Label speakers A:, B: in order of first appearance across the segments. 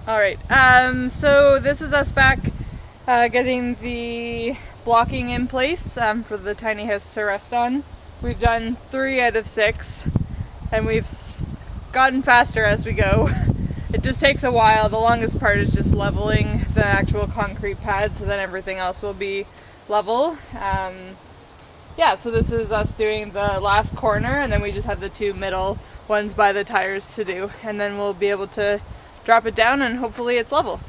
A: Alright, so this is us back getting the blocking in place for the tiny house to rest on. We've done 3 out of 6 and we've gotten faster as we go. It just takes a while. The longest part is just leveling the actual concrete pad so then everything else will be level. Yeah, so this is us doing the last corner and then we just have the 2 middle ones by the tires to do, and then we'll be able to drop it down and hopefully it's level.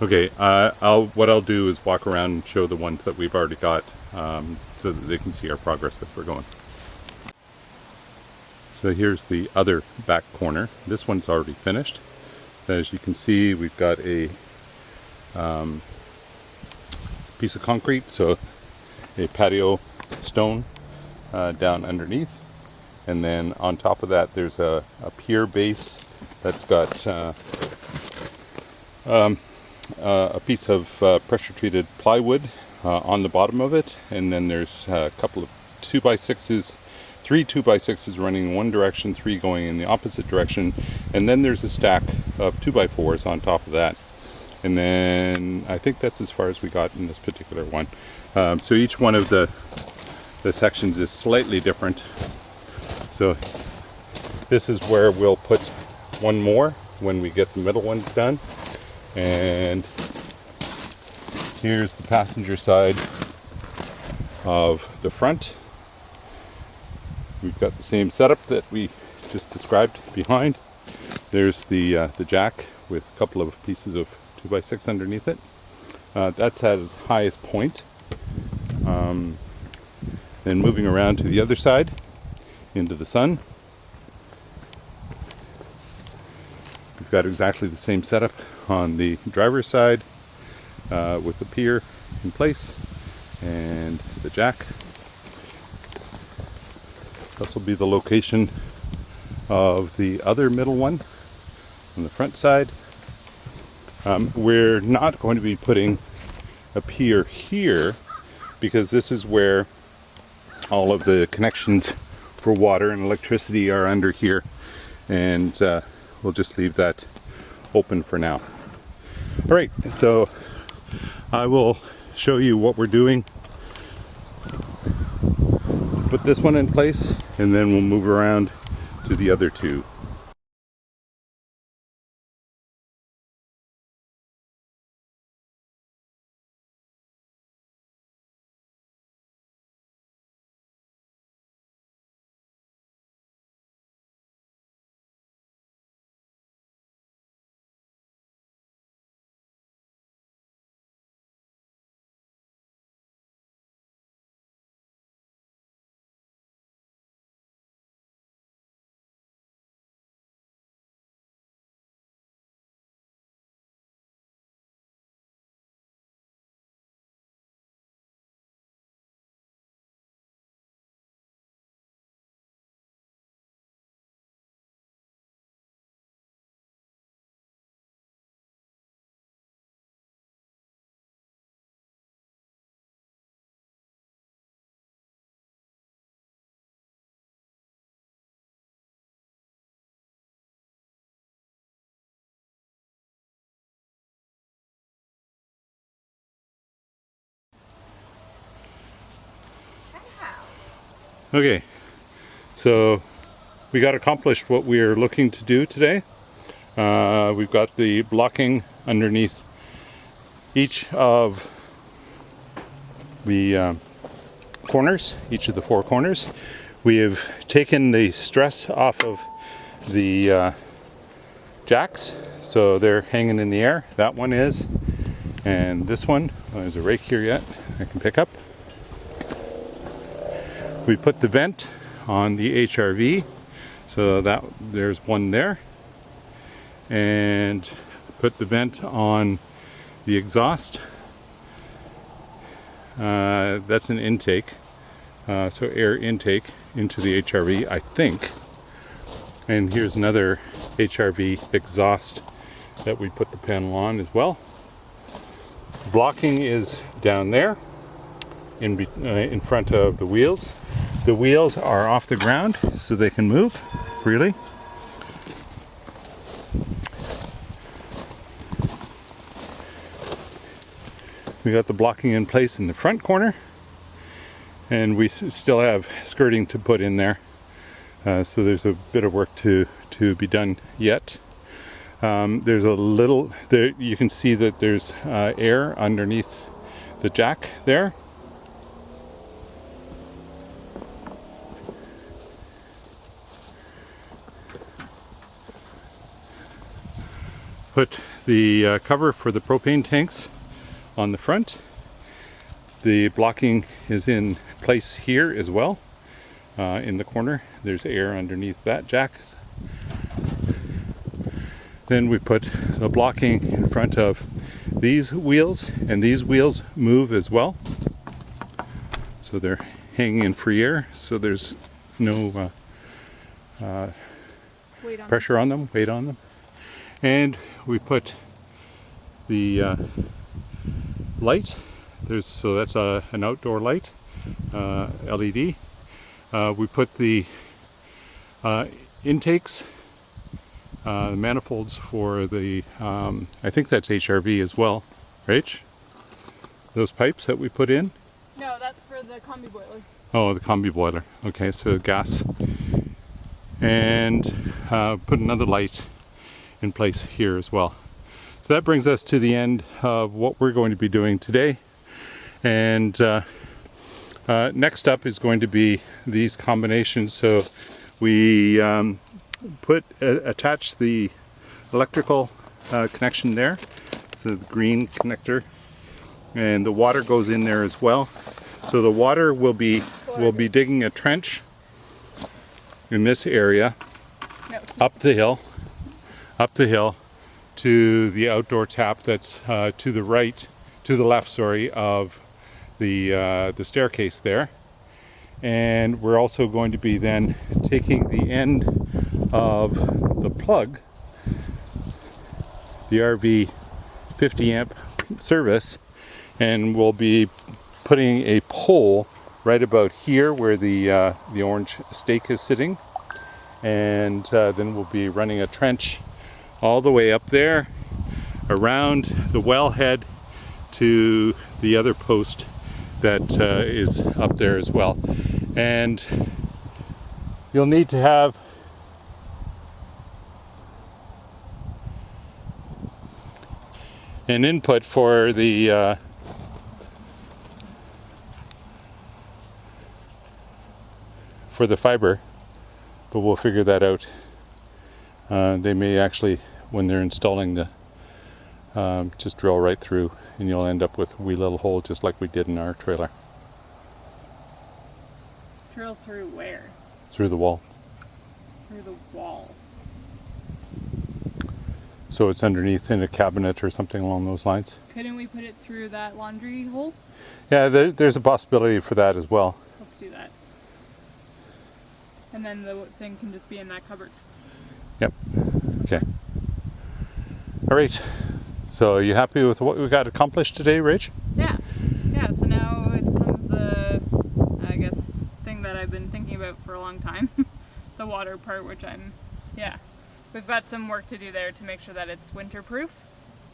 B: Okay, what I'll do is walk around and show the ones that we've already got so that they can see our progress as we're going. So here's the other back corner. This one's already finished. So as you can see, we've got a piece of concrete, so a patio stone down underneath, and then on top of that there's a pier base that's got a piece of pressure treated plywood on the bottom of it, and then there's a couple of 2x6s, 3 2x6s running in one direction, 3 going in the opposite direction, and then there's a stack of 2x4s on top of that. And then I think that's as far as we got in this particular one. So each one of the sections is slightly different. So this is where we'll put one more when we get the middle ones done. And here's the passenger side of the front. We've got the same setup that we just described behind. There's the jack with a couple of pieces of 2x6 underneath it. That's at its highest point. Then moving around to the other side into the sun. We've got exactly the same setup on the driver's side with the pier in place and the jack. This will be the location of the other middle one on the front side. We're not going to be putting a pier here because this is where all of the connections for water and electricity are under here, and we'll just leave that open for now. Alright, so I will show you what we're doing. Put this one in place and then we'll move around to the other 2. Okay, so we got accomplished what we're looking to do today. We've got the blocking underneath each of the corners, each of the 4 corners. We have taken the stress off of the jacks, so they're hanging in the air. That one is, and this one, there's a rake here yet I can pick up. We put the vent on the HRV, so that there's one there, and put the vent on the exhaust. That's an intake, so air intake into the HRV, I think. And here's another HRV exhaust that we put the panel on as well. Blocking is down there in front of the wheels. The wheels are off the ground so they can move freely. We got the blocking in place in the front corner, and we still have skirting to put in there. So there's a bit of work to be done yet. There's a little, there you can see that there's air underneath the jack there. Put the cover for the propane tanks on the front. The blocking is in place here as well. In the corner, there's air underneath that jack. Then we put the blocking in front of these wheels, and these wheels move as well. So they're hanging in free air, so there's no pressure on them, weight on them. And we put the light. So that's an outdoor light, LED. We put the intakes, the manifolds for the, I think that's HRV as well, right? Those pipes that we put in?
A: No, that's for the combi boiler.
B: Oh, the combi boiler. Okay, so gas. And put another light in place here as well. So that brings us to the end of what we're going to be doing today. And next up is going to be these combinations. So we attach the electrical connection there, so the green connector, and the water goes in there as well. So the water will be digging a trench in this area, up the hill to the outdoor tap that's to the left, sorry, of the staircase there. And we're also going to be then taking the end of the plug, the RV 50 amp service, and we'll be putting a pole right about here where the orange stake is sitting, and then we'll be running a trench all the way up there around the wellhead to the other post that is up there as well. And you'll need to have an input for the fiber, but we'll figure that out. They may actually, when they're installing the just drill right through, and you'll end up with a wee little hole just like we did in our trailer.
A: Drill through where?
B: Through the wall.
A: Through the wall.
B: So it's underneath in a cabinet or something along those lines.
A: Couldn't we put it through that laundry hole?
B: Yeah, there's a possibility for that as well.
A: Let's do that. And then the thing can just be in that cupboard.
B: Yep. Okay. All right. So are you happy with what we got accomplished today, Rach?
A: Yeah. Yeah, so now it comes the, I guess, thing that I've been thinking about for a long time. The water part, which we've got some work to do there to make sure that it's winter proof,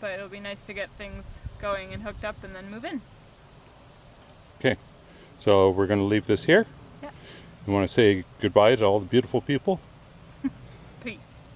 A: but it'll be nice to get things going and hooked up and then move in.
B: Okay. So we're going to leave this here.
A: Yeah.
B: You want to say goodbye to all the beautiful people?
A: Peace.